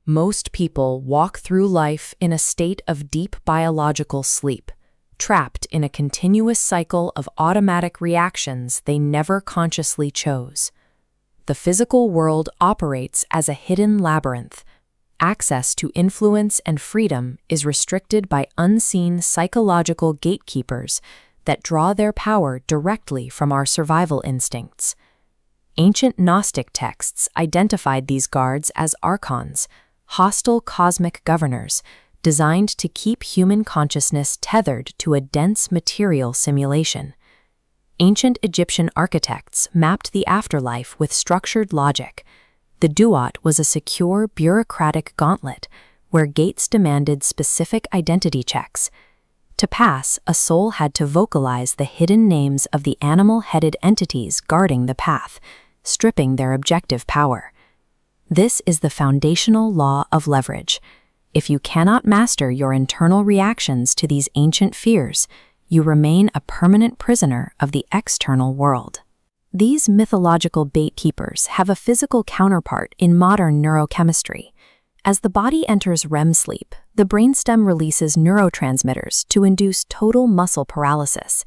Most people walk through life in a state of deep biological sleep, trapped in a continuous cycle of automatic reactions they never consciously chose. The physical world operates as a hidden labyrinth. Access to influence and freedom is restricted by unseen psychological gatekeepers that draw their power directly from our survival instincts. Ancient Gnostic texts identified these guards as archons, hostile cosmic governors, designed to keep human consciousness tethered to a dense material simulation. Ancient Egyptian architects mapped the afterlife with structured logic. The duat was a secure bureaucratic gauntlet where gates demanded specific identity checks. To pass, a soul had to vocalize the hidden names of the animal-headed entities guarding the path, stripping their objective power. This is the foundational law of leverage. If you cannot master your internal reactions to these ancient fears, you remain a permanent prisoner of the external world. These mythological gatekeepers have a physical counterpart in modern neurochemistry. As the body enters REM sleep, the brainstem releases neurotransmitters to induce total muscle paralysis.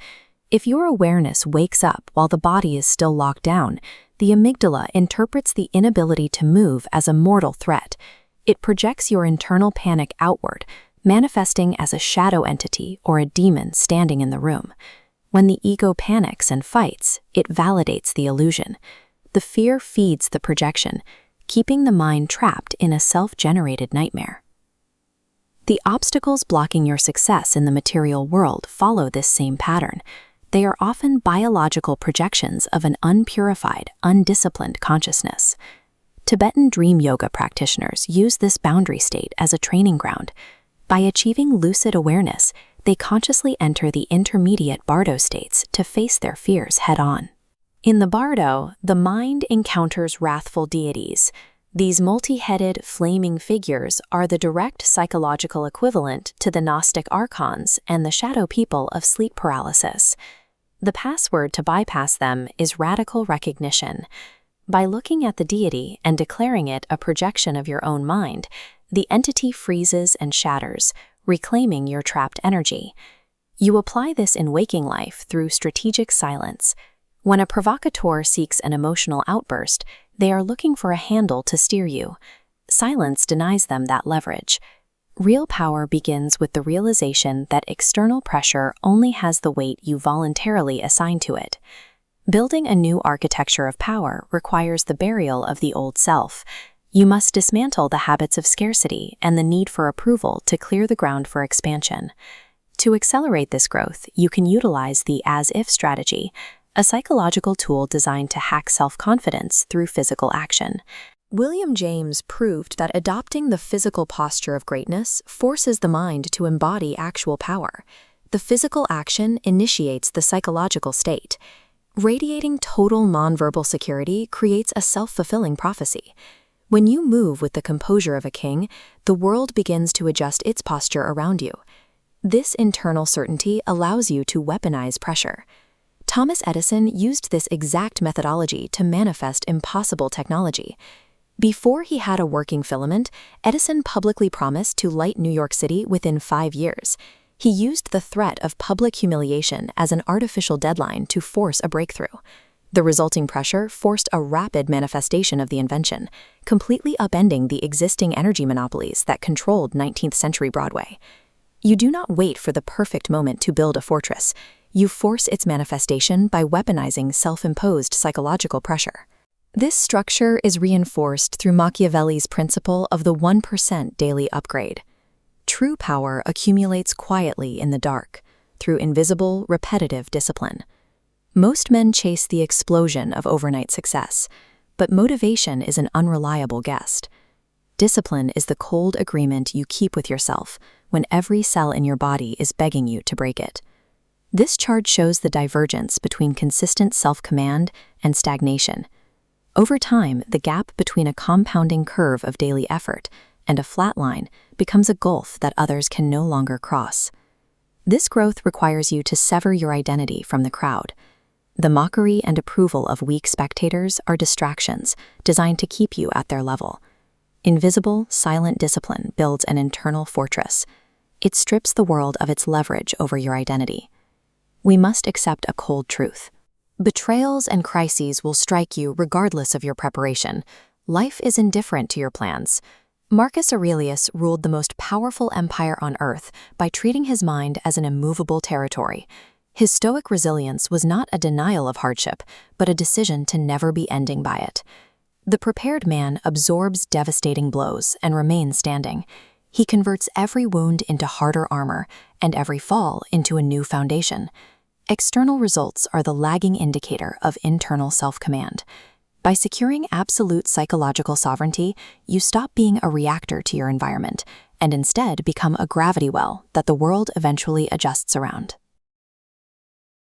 If your awareness wakes up while the body is still locked down, the amygdala interprets the inability to move as a mortal threat. It projects your internal panic outward, manifesting as a shadow entity or a demon standing in the room. When the ego panics and fights, it validates the illusion. The fear feeds the projection, keeping the mind trapped in a self-generated nightmare. The obstacles blocking your success in the material world follow this same pattern. They are often biological projections of an unpurified, undisciplined consciousness. Tibetan dream yoga practitioners use this boundary state as a training ground. By achieving lucid awareness, they consciously enter the intermediate bardo states to face their fears head-on. In the bardo, the mind encounters wrathful deities. These multi-headed, flaming figures are the direct psychological equivalent to the Gnostic archons and the shadow people of sleep paralysis. The password to bypass them is radical recognition. By looking at the deity and declaring it a projection of your own mind, the entity freezes and shatters, reclaiming your trapped energy. You apply this in waking life through strategic silence. When a provocateur seeks an emotional outburst, they are looking for a handle to steer you. Silence denies them that leverage. Real power begins with the realization that external pressure only has the weight you voluntarily assign to it. Building a new architecture of power requires the burial of the old self. You must dismantle the habits of scarcity and the need for approval to clear the ground for expansion. To accelerate this growth, you can utilize the as-if strategy, a psychological tool designed to hack self-confidence through physical action. William James proved that adopting the physical posture of greatness forces the mind to embody actual power. The physical action initiates the psychological state. Radiating total nonverbal security creates a self-fulfilling prophecy. When you move with the composure of a king, the world begins to adjust its posture around you. This internal certainty allows you to weaponize pressure. Thomas Edison used this exact methodology to manifest impossible technology. Before he had a working filament, Edison publicly promised to light New York City within 5 years. He used the threat of public humiliation as an artificial deadline to force a breakthrough. The resulting pressure forced a rapid manifestation of the invention, completely upending the existing energy monopolies that controlled 19th century Broadway. You do not wait for the perfect moment to build a fortress. You force its manifestation by weaponizing self-imposed psychological pressure. This structure is reinforced through Machiavelli's principle of the 1% daily upgrade. True power accumulates quietly in the dark, through invisible, repetitive discipline. Most men chase the explosion of overnight success, but motivation is an unreliable guest. Discipline is the cold agreement you keep with yourself when every cell in your body is begging you to break it. This chart shows the divergence between consistent self-command and stagnation. Over time, the gap between a compounding curve of daily effort and a flat line becomes a gulf that others can no longer cross. This growth requires you to sever your identity from the crowd. The mockery and approval of weak spectators are distractions designed to keep you at their level. Invisible, silent discipline builds an internal fortress. It strips the world of its leverage over your identity. We must accept a cold truth. Betrayals and crises will strike you regardless of your preparation. Life is indifferent to your plans. Marcus Aurelius ruled the most powerful empire on earth by treating his mind as an immovable territory. His stoic resilience was not a denial of hardship, but a decision to never be ending by it. The prepared man absorbs devastating blows and remains standing. He converts every wound into harder armor and every fall into a new foundation. External results are the lagging indicator of internal self-command. By securing absolute psychological sovereignty, you stop being a reactor to your environment and instead become a gravity well that the world eventually adjusts around.